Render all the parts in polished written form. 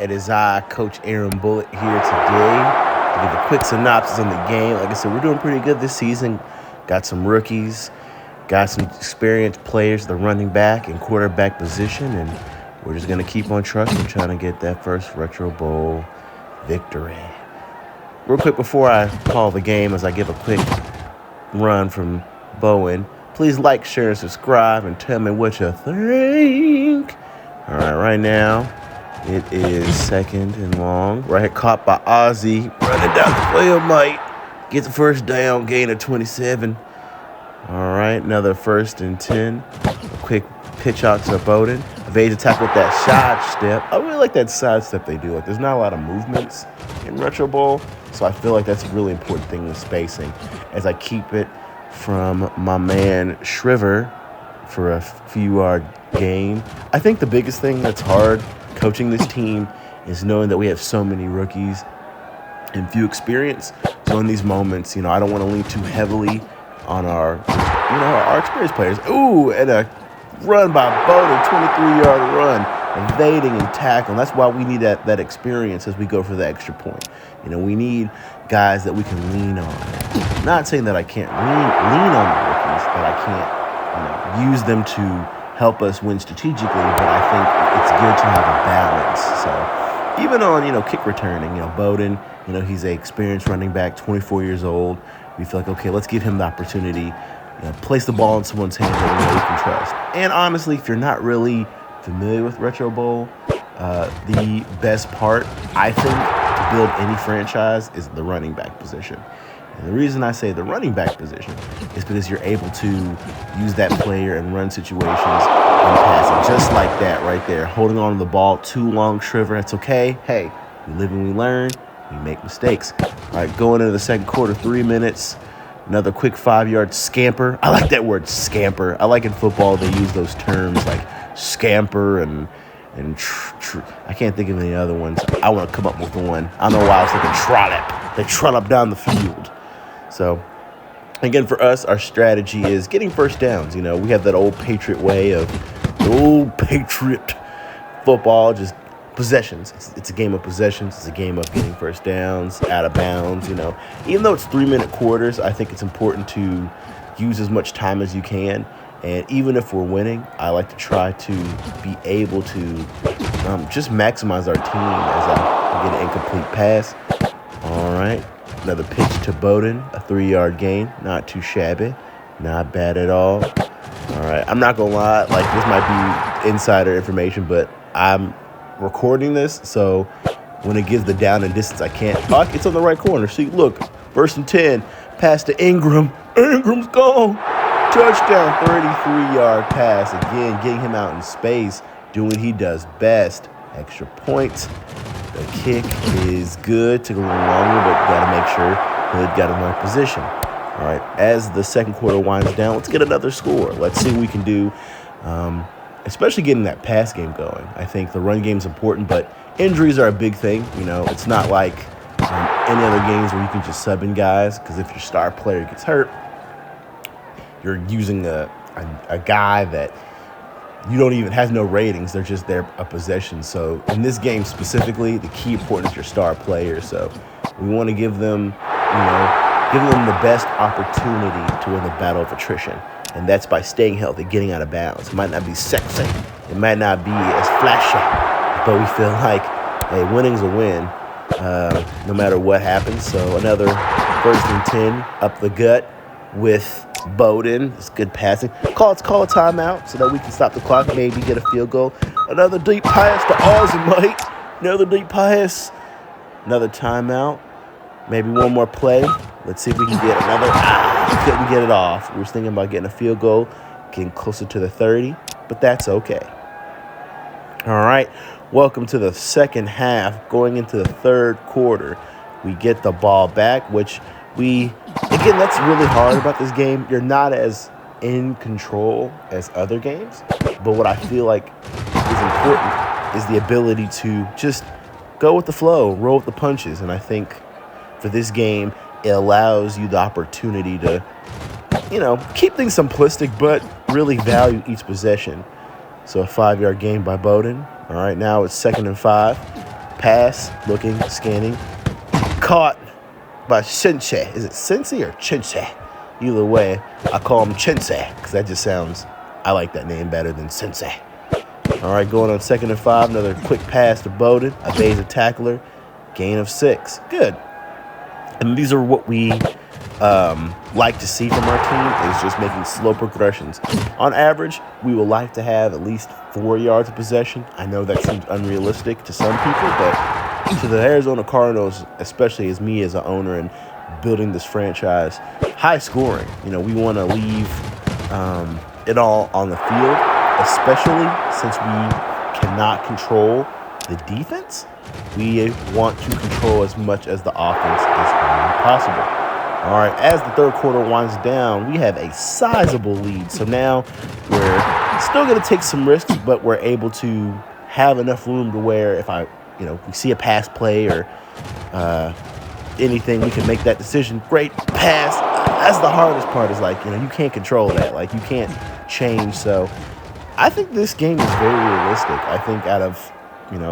It is I, Coach Aaron Bullitt, here today to give a quick synopsis on the game. Like I said, we're doing pretty good this season. Got some rookies, got some experienced players, the running back and quarterback position, and we're just going to keep on trucking, trying to get that first Retro Bowl victory. Real quick before I call the game, as I give a quick run from Bowen, please like, share, and subscribe, and tell me what you think. All right, right now, it is second and long. Right, caught by Ozzy, running down the field, Mike. Gets the first down, gain of 27. All right, another 1st and 10. A quick pitch out to Bowden. Evades attack with that side step. I really like that side step they do. Like, there's not a lot of movements in Retro Bowl, so I feel like that's a really important thing in spacing. As I keep it from my man Shriver for a few-yard gain. I think the biggest thing that's hard coaching this team is knowing that we have so many rookies and few experience. So in these moments, I don't want to lean too heavily on our experienced players. Ooh, and a run by Bowden, 23-yard run, evading and tackling. That's why we need that experience as we go for the extra point. We need guys that we can lean on. Not saying that I can't lean on the rookies, but I can't use them to help us win strategically. But I think it's good to have a balance. So even on kick returning, Bowden, he's an experienced running back, 24 years old. We feel like, okay, let's give him the opportunity. Place the ball in someone's hands that we know we can trust. And honestly, if you're not really familiar with Retro Bowl, the best part, I think, to build any franchise is the running back position. And the reason I say the running back position is because you're able to use that player in run situations and passing, just like that right there. Holding on to the ball too long, Shriver, that's okay. Hey, we live and we learn. We make mistakes. All right, going into the second quarter, 3 minutes. Another quick 5-yard scamper. I like that word, scamper. I like in football they use those terms like scamper and I can't think of any other ones. I want to come up with one. I don't know why I was thinking trollop. They trollop down the field. So, again, for us, our strategy is getting first downs. We have that old Patriot way of the old Patriot football, just possessions. It's a game of possessions. It's a game of getting first downs, out of bounds. Even though it's 3-minute quarters, I think it's important to use as much time as you can. And even if we're winning, I like to try to be able to just maximize our team as I get an incomplete pass. All right, another pitch to Bowden, a 3-yard gain. Not too shabby, not bad at all. All right, I'm not gonna lie, like this might be insider information, but I'm recording this, so when it gives the down and distance, I can't talk. It's on the right corner. See, look, 1st and 10, pass to Ingram. Ingram's gone. Touchdown, 33-yard pass. Again, getting him out in space, doing what he does best. Extra points. The kick is good. Took a little longer, but got to make sure Hood got in the right position. All right, as the second quarter winds down, let's get another score. Let's see what we can do, especially getting that pass game going. I think the run game is important, but injuries are a big thing. It's not like any other games where you can just sub in guys, because if your star player gets hurt, you're using a guy that you don't even has no ratings. They're just there a possession. So in this game specifically, the key important is your star player. So we want to give them the best opportunity to win the battle of attrition. And that's by staying healthy, getting out of bounds. It might not be sexy. It might not be as flashy. But we feel like, hey, winning's a win, no matter what happens. So another 1st and 10 up the gut with Bowden. It's good passing. Call a timeout so that we can stop the clock, maybe get a field goal. Another deep pass to Ozzy. Another deep pass. Another timeout. Maybe one more play. Let's see if we can get another. Couldn't get it off. We were thinking about getting a field goal, getting closer to the 30, but that's okay. All right. Welcome to the second half. Going into the third quarter, we get the ball back, which again, that's really hard about this game. You're not as in control as other games, but what I feel like is important is the ability to just go with the flow, roll with the punches. And I think for this game, it allows you the opportunity to, keep things simplistic, but really value each possession. So a 5-yard gain by Bowden. All right, now it's 2nd and 5. pass, looking, scanning. Caught by Sensei. Is it Sensei or Chinsei? Either way, I call him Chinsei because that just sounds, I like that name better than Sensei. All right, going on 2nd and 5. Another quick pass to Bowden. Obeys a tackler. Gain of 6. Good. And these are what we like to see from our team, is just making slow progressions. On average, we would like to have at least 4 yards of possession. I know that seems unrealistic to some people, but to the Arizona Cardinals, especially as me as an owner and building this franchise, high scoring. We want to leave it all on the field, especially since we cannot control the defense. We want to control as much as the offense as possible. All right, as the third quarter winds down, we have a sizable lead. So now we're still going to take some risks, but we're able to have enough room to where if we see a pass play or anything, we can make that decision. Great pass. That's the hardest part, is you can't control that. You can't change. So I think this game is very realistic. I think out of,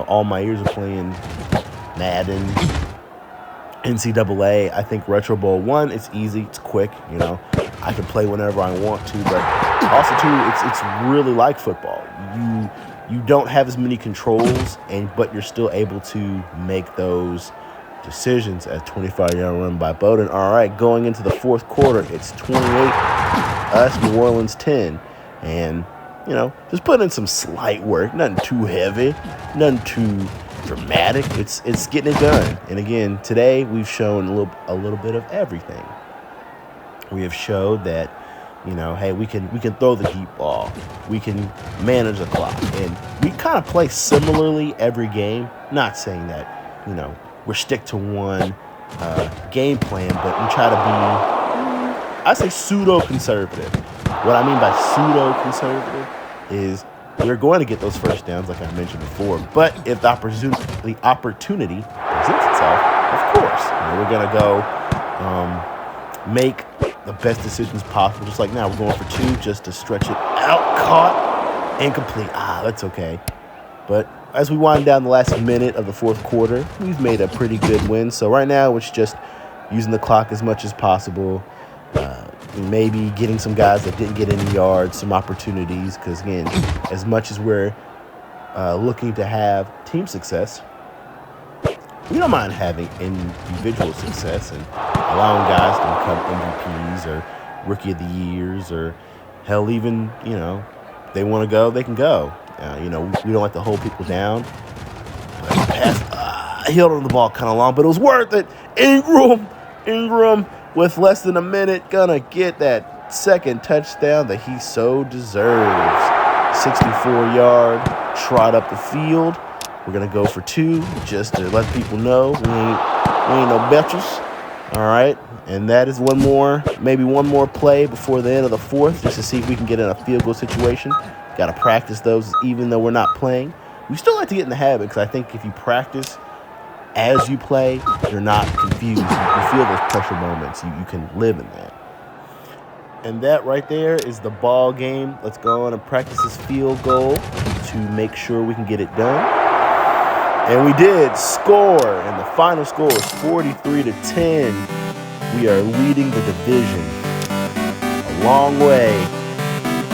all my years of playing Madden, NCAA, I think Retro Bowl 1, it's easy, it's quick, I can play whenever I want to, but also too, it's really like football. You don't have as many controls, but you're still able to make those decisions. At 25-yard run by Bowden. All right, going into the fourth quarter, it's 28 us, New Orleans 10, and just put in some slight work, nothing too heavy, nothing too dramatic. It's getting it done. And again, today we've shown a little bit of everything. We have showed that, hey, we can throw the deep ball, we can manage the clock, and we kind of play similarly every game. Not saying that we're stick to one game plan, but we try to be, I say, pseudo conservative. What I mean by pseudo conservative is we're going to get those first downs, like I mentioned before. But if the opportunity presents itself, of course, we're going to go make the best decisions possible. Just like now, we're going for 2 just to stretch it out. Caught, incomplete. That's okay. But as we wind down the last minute of the fourth quarter, we've made a pretty good win. So right now, it's just using the clock as much as possible. Maybe getting some guys that didn't get any yards, some opportunities, because again, as much as we're looking to have team success, we don't mind having individual success and allowing guys to become MVPs or Rookie of the Years, or hell, even they want to go, they can go. We don't like to hold people down. Pass, he held on the ball kind of long, but it was worth it. Ingram. With less than a minute, gonna get that second touchdown that he so deserves. 64-yard trot up the field. We're gonna go for 2 just to let people know we ain't no betches. All right, and that is maybe one more play before the end of the fourth, just to see if we can get in a field goal situation. Got to practice those, even though we're not playing. We still like to get in the habit, because I think if you practice as you play, you're not confused. You feel those pressure moments. You can live in that. And that right there is the ball game. Let's go on and practice this field goal to make sure we can get it done. And we did score, and the final score is 43-10. We are leading the division a long way.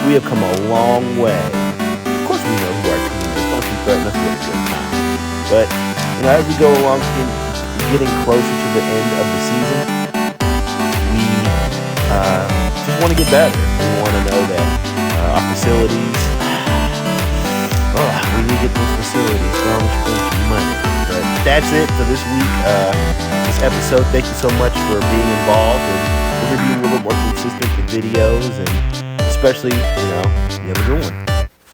We have come a long way. Of course, we know who our team is. Don't you threaten us with a good time. But as we go along, getting closer to the end of the season, we just want to get better. We want to know that our facilities, we need to get those facilities. We're spending money. But that's it for this week. This episode. Thank you so much for being involved, and we're going to be a little bit more consistent with videos, and especially, you have a good one.